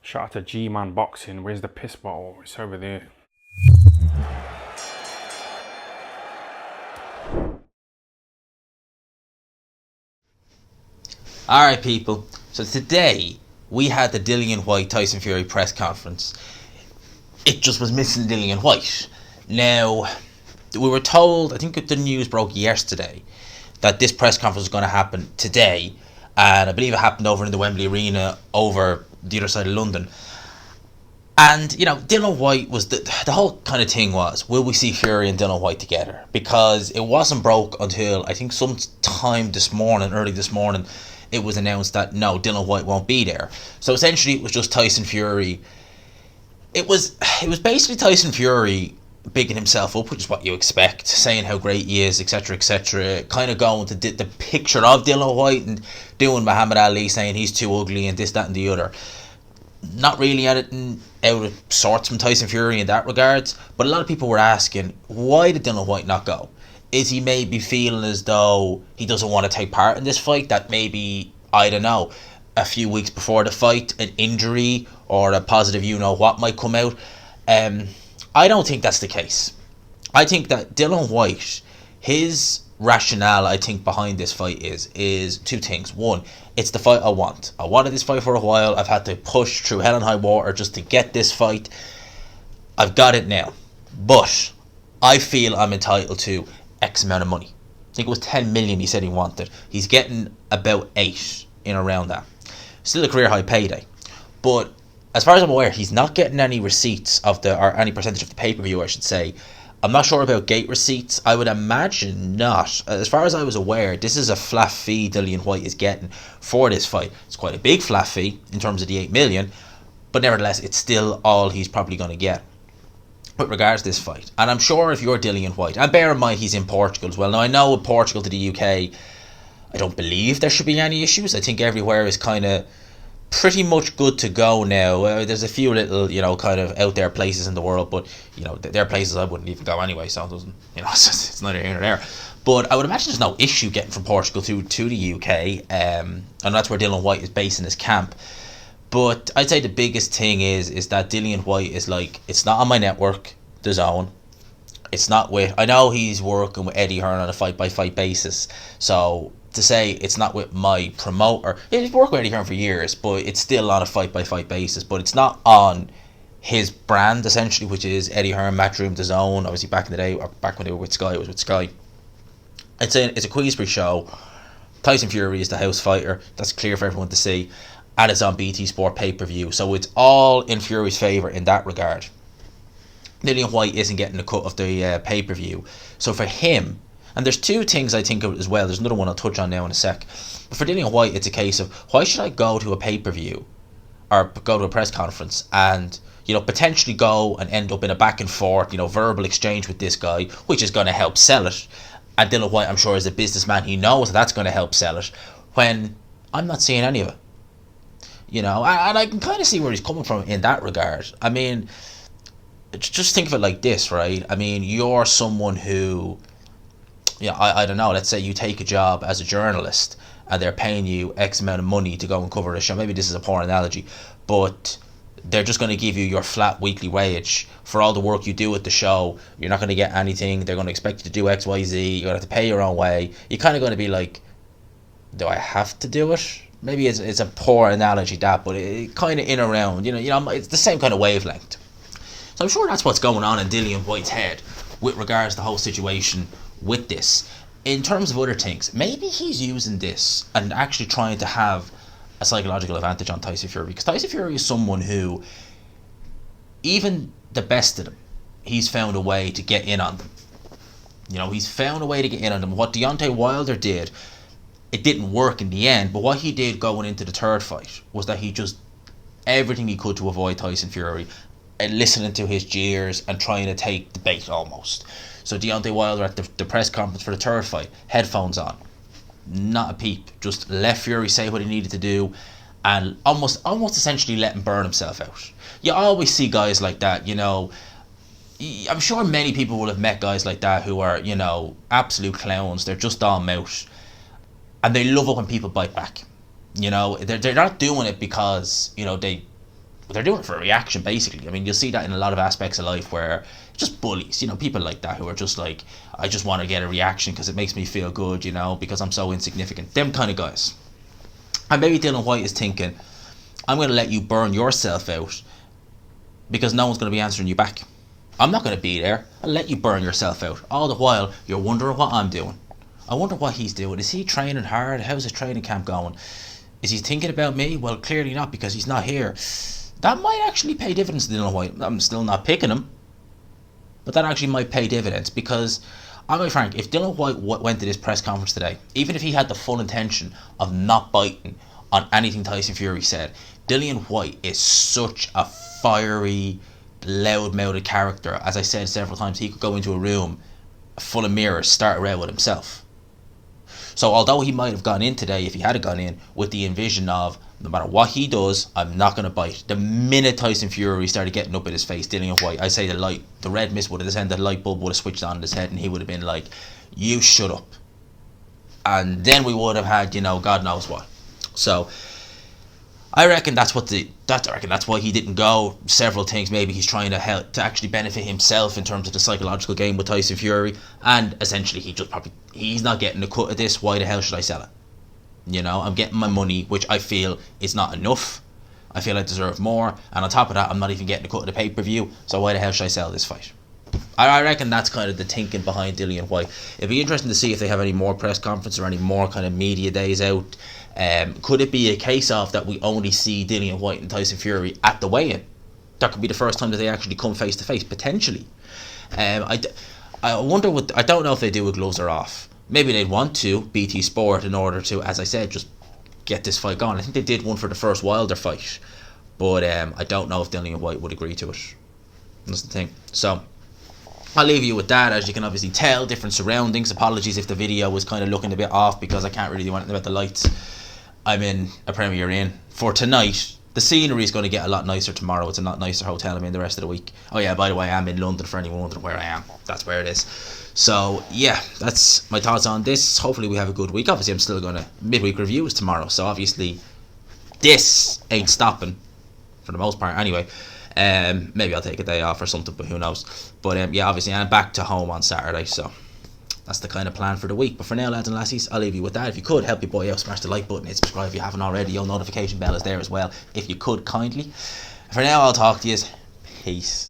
Shout out to G-Man Boxing. Where's the piss bottle? It's over there. Alright, people. So today we had the Dillian Whyte Tyson Fury press conference. It just was missing Dillian Whyte. Now, we were told, I think the news broke yesterday, that this press conference was going to happen today. And I believe it happened over in the Wembley Arena over the other side of London. And, Dillian Whyte was the whole kind of thing was, will we see Fury and Dillian Whyte together? Because it wasn't broke until, I think, sometime early this morning, it was announced that no, Dillian Whyte won't be there. So essentially it was just Tyson Fury. It was basically Tyson Fury bigging himself up, which is what you expect, saying how great he is, etc., etc. Kind of going to the picture of Dillian Whyte and doing Muhammad Ali, saying he's too ugly and this, that and the other. Not really anything out of sorts from Tyson Fury in that regards, but a lot of people were asking, why did Dillian Whyte not go? Is he maybe feeling as though he doesn't want to take part in this fight? That maybe, I don't know, a few weeks before the fight, an injury or a positive you-know-what might come out. I don't think that's the case. I think that Dillian Whyte, his rationale, I think, behind this fight is two things. One, it's the fight I want. I wanted this fight for a while. I've had to push through hell and high water just to get this fight. I've got it now. But I feel I'm entitled to X amount of money. I think it was 10 million he said he wanted. He's getting about 8 in around that. Still a career high payday. But as far as I'm aware, he's not getting any receipts or any percentage of the pay-per-view, I should say. I'm not sure about gate receipts. I would imagine not. As far as I was aware, this is a flat fee Dillian Whyte is getting for this fight. It's quite a big flat fee in terms of the 8 million, but nevertheless, it's still all he's probably going to get with regards to this fight. And I'm sure if you're Dillian Whyte, and bear in mind he's in Portugal as well. Now, I know with Portugal to the UK, I don't believe there should be any issues. I think everywhere is kind of pretty much good to go now. There's a few little, kind of out there places in the world, but, there are places I wouldn't even go anyway, so it doesn't, it's neither here nor there. But I would imagine there's no issue getting from Portugal to the UK, and that's where Dillian Whyte is based in his camp. But I'd say the biggest thing is that Dillian Whyte is like, it's not on my network, The Zone. It's not with, I know he's working with Eddie Hearn on a fight-by-fight basis, so to say it's not with my promoter, he's worked with Eddie Hearn for years, but it's still on a fight-by-fight basis, but it's not on his brand, essentially, which is Eddie Hearn, Matchroom, The Zone. Obviously back in the day, or back when they were with Sky, it was with Sky. It's a Queensberry show. Tyson Fury is the house fighter, that's clear for everyone to see, and it's on BT Sport pay-per-view, so it's all in Fury's favour in that regard. Dillian Whyte isn't getting a cut of the pay-per-view, so for him, and there's two things I think of as well, there's another one I'll touch on now in a sec, but for Dillian Whyte it's a case of, why should I go to a pay-per-view or go to a press conference and potentially go and end up in a back and forth verbal exchange with this guy, which is going to help sell it, and Dillian Whyte, I'm sure, as a businessman, he knows that's going to help sell it, when I'm not seeing any of it. And I can kind of see where he's coming from in that regard. I mean, just think of it like this, right? I mean, you're someone who, I don't know, let's say you take a job as a journalist and they're paying you X amount of money to go and cover a show. Maybe this is a poor analogy, but they're just going to give you your flat weekly wage for all the work you do at the show. You're not going to get anything. They're going to expect you to do X, Y, Z. You're going to have to pay your own way. You're kind of going to be like, do I have to do it? Maybe it's a poor analogy, that, but it kind of in around, it's the same kind of wavelength. So I'm sure that's what's going on in Dillian Whyte's head with regards to the whole situation with this. In terms of other things, maybe he's using this and actually trying to have a psychological advantage on Tyson Fury, because Tyson Fury is someone who, even the best of them, he's found a way to get in on them. He's found a way to get in on them. What Deontay Wilder did, it didn't work in the end, but what he did going into the third fight was that he just everything he could to avoid Tyson Fury, and listening to his jeers and trying to take the bait almost. So Deontay Wilder at the press conference for the third fight, headphones on, not a peep, just let Fury say what he needed to do, and almost essentially let him burn himself out. You always see guys like that, I'm sure many people will have met guys like that who are, absolute clowns. They're just all mouth, and they love it when people bite back. They're not doing it because they they're doing it for a reaction, basically. I mean, you'll see that in a lot of aspects of life where just bullies, people like that who are just like, I just want to get a reaction because it makes me feel good, because I'm so insignificant. Them kind of guys. And maybe Dillian Whyte is thinking, I'm going to let you burn yourself out because no one's going to be answering you back. I'm not going to be there. I'll let you burn yourself out. All the while, you're wondering what I'm doing. I wonder what he's doing. Is he training hard? How's his training camp going? Is he thinking about me? Well, clearly not, because he's not here. That might actually pay dividends to Dillian Whyte. I'm still not picking him, but that actually might pay dividends, because I'll be frank, if Dillian Whyte went to this press conference today, even if he had the full intention of not biting on anything Tyson Fury said, Dillian Whyte is such a fiery, loud-mouthed character. As I said several times, he could go into a room full of mirrors, start around with himself. So although he might have gone in today, if he had gone in with the envision of, no matter what he does, I'm not going to bite. The minute Tyson Fury started getting up in his face, Dillian Whyte, I say the red mist would have descended, the light bulb would have switched on in his head, and he would have been like, you shut up. And then we would have had, God knows what. So I reckon that's why he didn't go. Several things. Maybe he's trying to help to actually benefit himself in terms of the psychological game with Tyson Fury, and essentially he's not getting a cut of this. Why the hell should I sell it? I'm getting my money, which I feel is not enough. I feel I deserve more, and on top of that, I'm not even getting a cut of the pay-per-view. So why the hell should I sell this fight? I reckon that's kind of the thinking behind Dillian Whyte. It'd be interesting to see if they have any more press conferences or any more kind of media days out. Could it be a case of that we only see Dillian Whyte and Tyson Fury at the weigh-in? That could be the first time that they actually come face to face, potentially. I wonder I don't know if they do with gloves or off. Maybe they'd want to, BT Sport, in order to, as I said, just get this fight going. I think they did one for the first Wilder fight, but I don't know if Dillian Whyte would agree to it. That's the thing. So I'll leave you with that. As you can obviously tell, different surroundings. Apologies if the video was kind of looking a bit off, because I can't really do anything about the lights. I'm in a Premier Inn for tonight. The scenery is going to get a lot nicer tomorrow. It's a lot nicer hotel I'm in the rest of the week. Oh yeah, by the way, I'm in London, for anyone wondering where I am. That's where it is. So yeah, that's my thoughts on this. Hopefully we have a good week. Obviously I'm still going to, midweek review is tomorrow, so obviously this ain't stopping for the most part anyway. Maybe I'll take a day off or something, but who knows. But yeah, obviously I'm back to home on Saturday, so that's the kind of plan for the week. But for now, lads and lassies, I'll leave you with that. If you could, help your boy out, smash the like button, hit subscribe if you haven't already. Your notification bell is there as well, if you could kindly. For now, I'll talk to you. Peace.